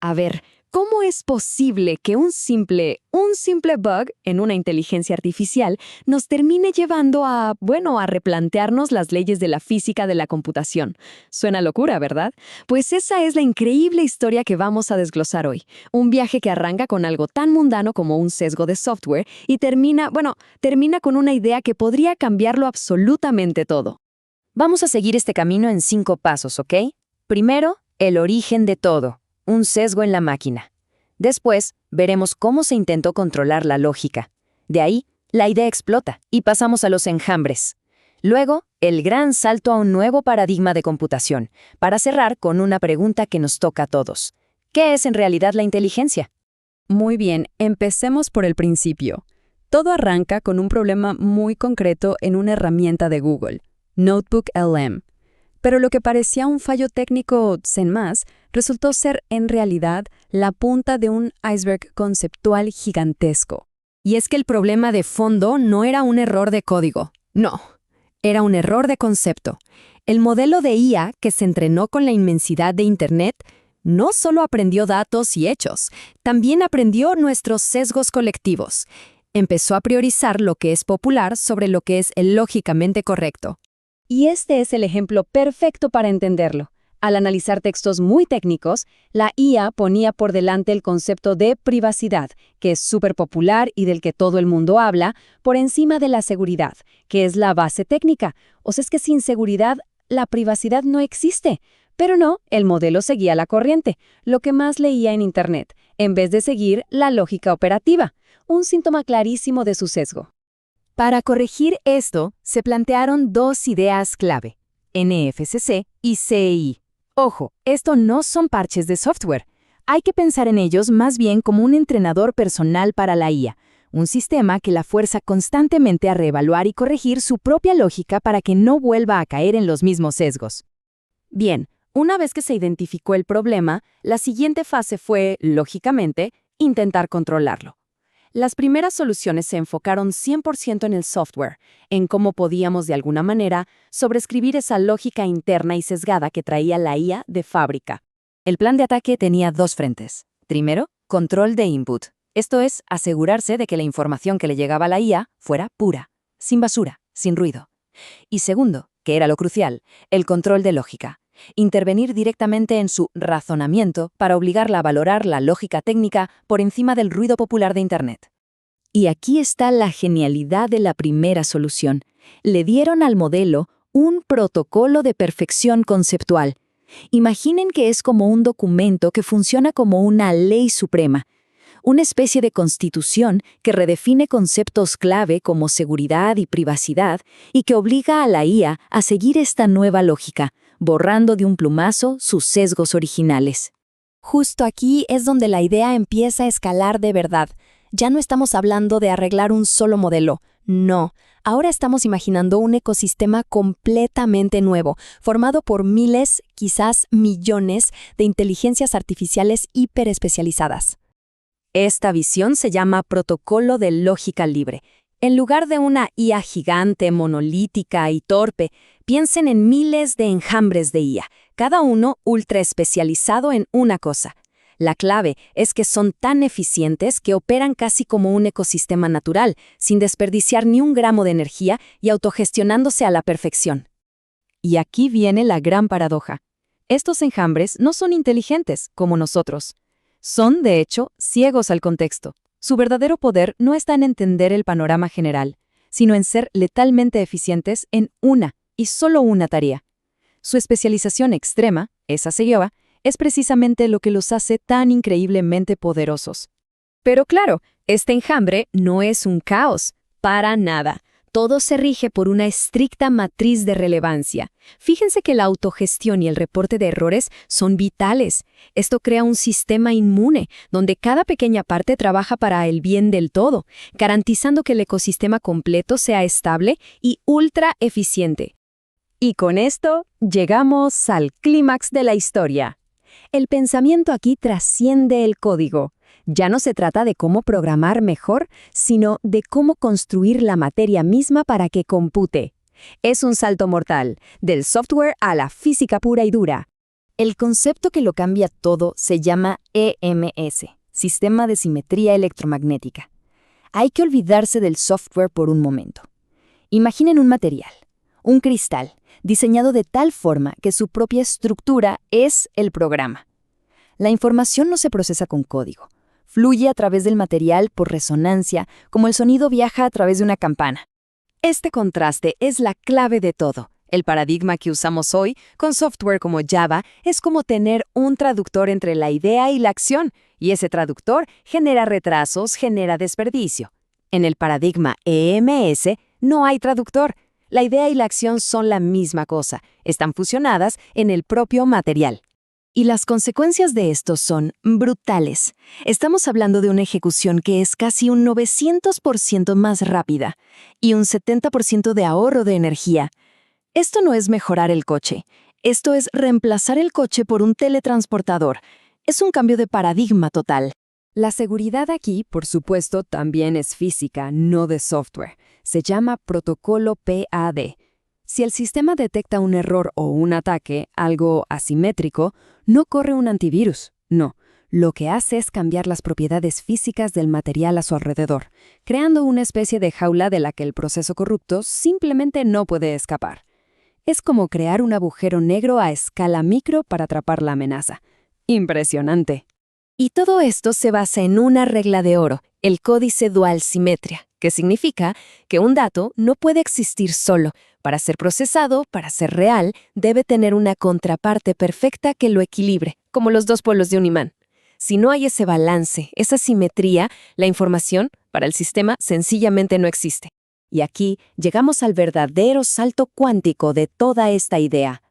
A ver, ¿cómo es posible que un simple bug en una inteligencia artificial nos termine llevando a replantearnos las leyes de la física de la computación? Suena locura, ¿verdad? Pues esa es la increíble historia que vamos a desglosar hoy. Un viaje que arranca con algo tan mundano como un sesgo de software y termina con una idea que podría cambiarlo absolutamente todo. Vamos a seguir este camino en 5 pasos, ¿ok? Primero, el origen de todo, un sesgo en la máquina. Después, veremos cómo se intentó controlar la lógica. De ahí, la idea explota y pasamos a los enjambres. Luego, el gran salto a un nuevo paradigma de computación, para cerrar con una pregunta que nos toca a todos. ¿Qué es en realidad la inteligencia? Muy bien, empecemos por el principio. Todo arranca con un problema muy concreto en una herramienta de Google, NotebookLM. Pero lo que parecía un fallo técnico sin más, resultó ser en realidad la punta de un iceberg conceptual gigantesco. Y es que el problema de fondo no era un error de código, no, era un error de concepto. El modelo de IA que se entrenó con la inmensidad de Internet no solo aprendió datos y hechos, también aprendió nuestros sesgos colectivos. Empezó a priorizar lo que es popular sobre lo que es el lógicamente correcto. Y este es el ejemplo perfecto para entenderlo. Al analizar textos muy técnicos, la IA ponía por delante el concepto de privacidad, que es súper popular y del que todo el mundo habla, por encima de la seguridad, que es la base técnica. O sea, es que sin seguridad, la privacidad no existe. Pero no, el modelo seguía la corriente, lo que más leía en Internet, en vez de seguir la lógica operativa, un síntoma clarísimo de su sesgo. Para corregir esto, se plantearon 2 ideas clave, NFCC y CI. Ojo, esto no son parches de software. Hay que pensar en ellos más bien como un entrenador personal para la IA, un sistema que la fuerza constantemente a reevaluar y corregir su propia lógica para que no vuelva a caer en los mismos sesgos. Bien, una vez que se identificó el problema, la siguiente fase fue, lógicamente, intentar controlarlo. Las primeras soluciones se enfocaron 100% en el software, en cómo podíamos de alguna manera sobreescribir esa lógica interna y sesgada que traía la IA de fábrica. El plan de ataque tenía 2 frentes. Primero, control de input. Esto es, asegurarse de que la información que le llegaba a la IA fuera pura, sin basura, sin ruido. Y segundo, que era lo crucial, el control de lógica. Intervenir directamente en su razonamiento para obligarla a valorar la lógica técnica por encima del ruido popular de Internet. Y aquí está la genialidad de la primera solución. Le dieron al modelo un protocolo de perfección conceptual. Imaginen que es como un documento que funciona como una ley suprema, una especie de constitución que redefine conceptos clave como seguridad y privacidad y que obliga a la IA a seguir esta nueva lógica, borrando de un plumazo sus sesgos originales. Justo aquí es donde la idea empieza a escalar de verdad. Ya no estamos hablando de arreglar un solo modelo, no. Ahora estamos imaginando un ecosistema completamente nuevo, formado por miles, quizás millones, de inteligencias artificiales hiperespecializadas. Esta visión se llama protocolo de lógica libre. En lugar de una IA gigante, monolítica y torpe, piensen en miles de enjambres de IA, cada uno ultra especializado en una cosa. La clave es que son tan eficientes que operan casi como un ecosistema natural, sin desperdiciar ni un gramo de energía y autogestionándose a la perfección. Y aquí viene la gran paradoja. Estos enjambres no son inteligentes, como nosotros. Son, de hecho, ciegos al contexto. Su verdadero poder no está en entender el panorama general, sino en ser letalmente eficientes en una y solo una tarea. Su especialización extrema, esa se lleva, es precisamente lo que los hace tan increíblemente poderosos. Pero claro, este enjambre no es un caos, para nada. Todo se rige por una estricta matriz de relevancia. Fíjense que la autogestión y el reporte de errores son vitales. Esto crea un sistema inmune, donde cada pequeña parte trabaja para el bien del todo, garantizando que el ecosistema completo sea estable y ultra eficiente. Y con esto, llegamos al clímax de la historia. El pensamiento aquí trasciende el código. Ya no se trata de cómo programar mejor, sino de cómo construir la materia misma para que compute. Es un salto mortal, del software a la física pura y dura. El concepto que lo cambia todo se llama EMS, Sistema de Simetría Electromagnética. Hay que olvidarse del software por un momento. Imaginen un material, un cristal, diseñado de tal forma que su propia estructura es el programa. La información no se procesa con código. Fluye a través del material por resonancia, como el sonido viaja a través de una campana. Este contraste es la clave de todo. El paradigma que usamos hoy, con software como Java, es como tener un traductor entre la idea y la acción, y ese traductor genera retrasos, genera desperdicio. En el paradigma EMS no hay traductor. La idea y la acción son la misma cosa, están fusionadas en el propio material. Y las consecuencias de esto son brutales. Estamos hablando de una ejecución que es casi un 900% más rápida y un 70% de ahorro de energía. Esto no es mejorar el coche, esto es reemplazar el coche por un teletransportador. Es un cambio de paradigma total. La seguridad aquí, por supuesto, también es física, no de software. Se llama protocolo PAD. Si el sistema detecta un error o un ataque, algo asimétrico, no corre un antivirus, no. Lo que hace es cambiar las propiedades físicas del material a su alrededor, creando una especie de jaula de la que el proceso corrupto simplemente no puede escapar. Es como crear un agujero negro a escala micro para atrapar la amenaza. Impresionante. Y todo esto se basa en una regla de oro, el códice dual simetría, que significa que un dato no puede existir solo. Para ser procesado, para ser real, debe tener una contraparte perfecta que lo equilibre, como los dos polos de un imán. Si no hay ese balance, esa simetría, la información, para el sistema, sencillamente no existe. Y aquí llegamos al verdadero salto cuántico de toda esta idea.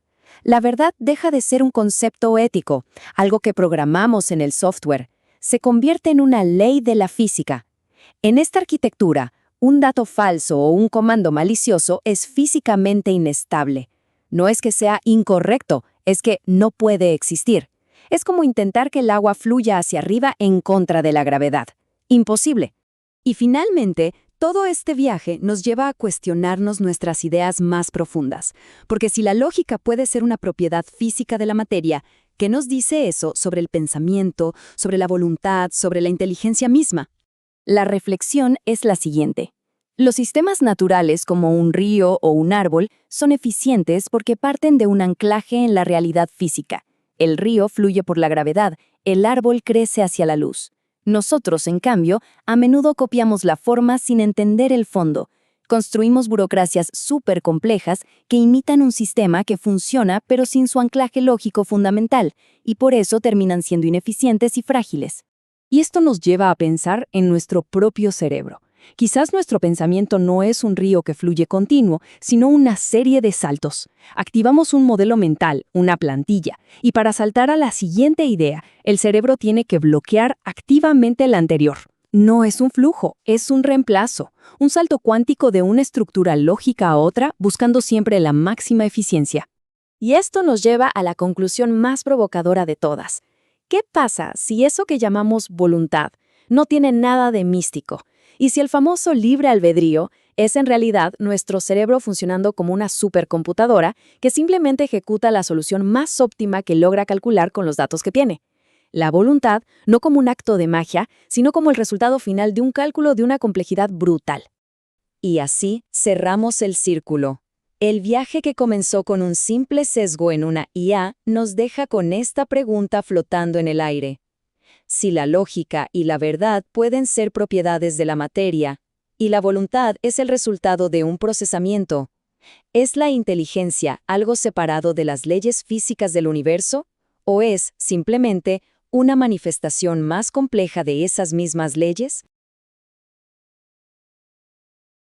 La verdad deja de ser un concepto ético, algo que programamos en el software. Se convierte en una ley de la física. En esta arquitectura, un dato falso o un comando malicioso es físicamente inestable. No es que sea incorrecto, es que no puede existir. Es como intentar que el agua fluya hacia arriba en contra de la gravedad. Imposible. Y finalmente, todo este viaje nos lleva a cuestionarnos nuestras ideas más profundas, porque si la lógica puede ser una propiedad física de la materia, ¿qué nos dice eso sobre el pensamiento, sobre la voluntad, sobre la inteligencia misma? La reflexión es la siguiente. Los sistemas naturales como un río o un árbol son eficientes porque parten de un anclaje en la realidad física. El río fluye por la gravedad, el árbol crece hacia la luz. Nosotros, en cambio, a menudo copiamos la forma sin entender el fondo. Construimos burocracias súper complejas que imitan un sistema que funciona pero sin su anclaje lógico fundamental, y por eso terminan siendo ineficientes y frágiles. Y esto nos lleva a pensar en nuestro propio cerebro. Quizás nuestro pensamiento no es un río que fluye continuo, sino una serie de saltos. Activamos un modelo mental, una plantilla, y para saltar a la siguiente idea, el cerebro tiene que bloquear activamente la anterior. No es un flujo, es un reemplazo, un salto cuántico de una estructura lógica a otra, buscando siempre la máxima eficiencia. Y esto nos lleva a la conclusión más provocadora de todas. ¿Qué pasa si eso que llamamos voluntad no tiene nada de místico? Y si el famoso libre albedrío es en realidad nuestro cerebro funcionando como una supercomputadora que simplemente ejecuta la solución más óptima que logra calcular con los datos que tiene. La voluntad no como un acto de magia, sino como el resultado final de un cálculo de una complejidad brutal. Y así cerramos el círculo. El viaje que comenzó con un simple sesgo en una IA nos deja con esta pregunta flotando en el aire. Si la lógica y la verdad pueden ser propiedades de la materia, y la voluntad es el resultado de un procesamiento, ¿es la inteligencia algo separado de las leyes físicas del universo? ¿O es, simplemente, una manifestación más compleja de esas mismas leyes?